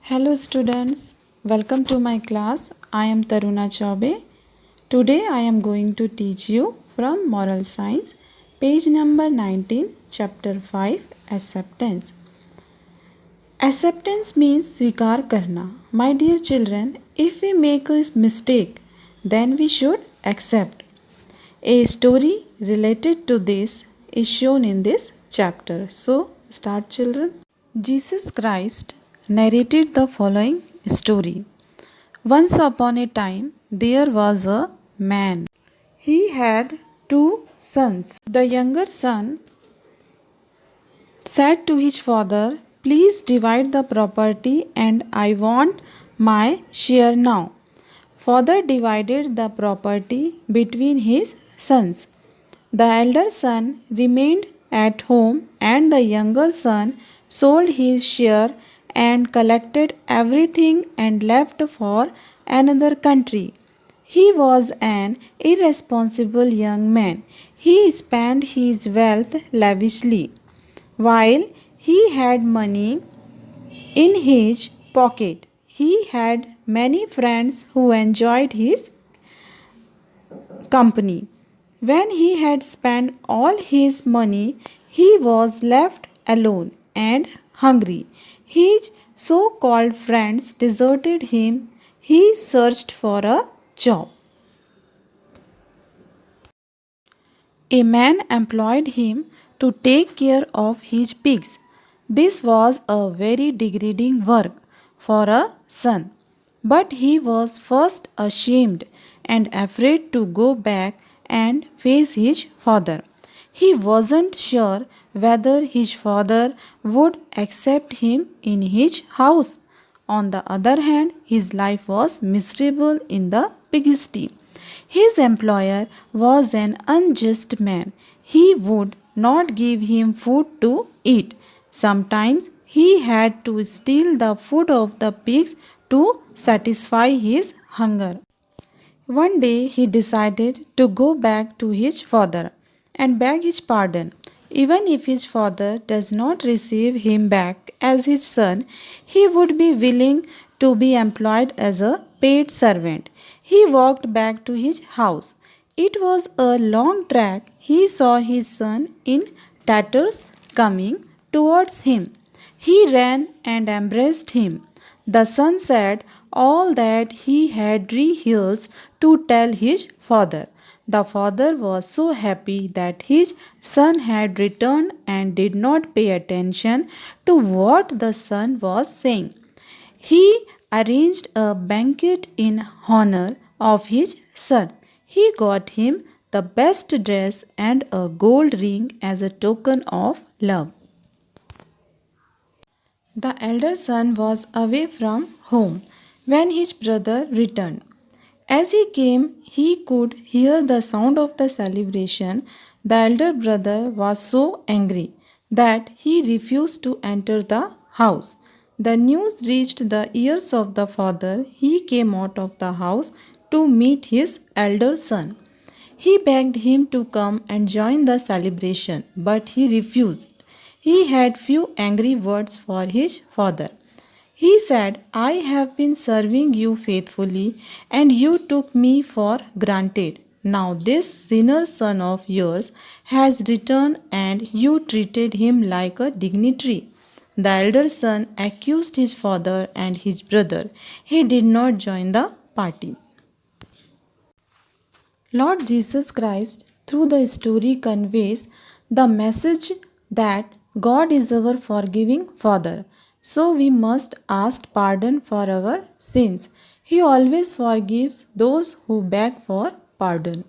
Hello students, welcome to my class. I am Taruna Chaube. Today I am going to teach you from Moral Science, page number 19, chapter 5, Acceptance. Acceptance means स्वीकार करना. My dear children, if we make a mistake, then we should accept. A story related to this is shown in this chapter. So, start children. Jesus Christ narrated the following story. Once upon a time, there was a man. He had two sons. The younger son said to his father, "Please divide the property and I want my share now." Father divided the property between his sons. The elder son remained at home and the younger son sold his share and collected everything and left for another country. He was an irresponsible young man. He spent his wealth lavishly. While he had money in his pocket, he had many friends who enjoyed his company. When he had spent all his money, he was left alone and hungry. His so called friends deserted him. He searched for a job. A man employed him to take care of his pigs. This was a very degrading work for a son. But he was first ashamed and afraid to go back and face his father. He wasn't sure whether his father would accept him in his house. On the other hand, his life was miserable in the pigsty. His employer was an unjust man. He would not give him food to eat. Sometimes he had to steal the food of the pigs to satisfy his hunger. One day he decided to go back to his father and beg his pardon. Even if his father does not receive him back as his son, he would be willing to be employed as a paid servant. He walked back to his house. It was a long trek. He saw his son in tatters coming towards him. He ran and embraced him. The son said all that he had rehearsed to tell his father. The father was so happy that his son had returned and did not pay attention to what the son was saying. He arranged a banquet in honor of his son. He got him the best dress and a gold ring as a token of love. The elder son was away from home when his brother returned. As he came, he could hear the sound of the celebration. The elder brother was so angry that he refused to enter the house. The news reached the ears of the father. He came out of the house to meet his elder son. He begged him to come and join the celebration, but he refused. He had few angry words for his father. He said, "I have been serving you faithfully, and you took me for granted. Now this sinner son of yours has returned, and you treated him like a dignitary." The elder son accused his father and his brother. He did not join the party. Lord Jesus Christ, through the story, conveys the message that God is our forgiving Father. So we must ask pardon for our sins. He always forgives those who beg for pardon.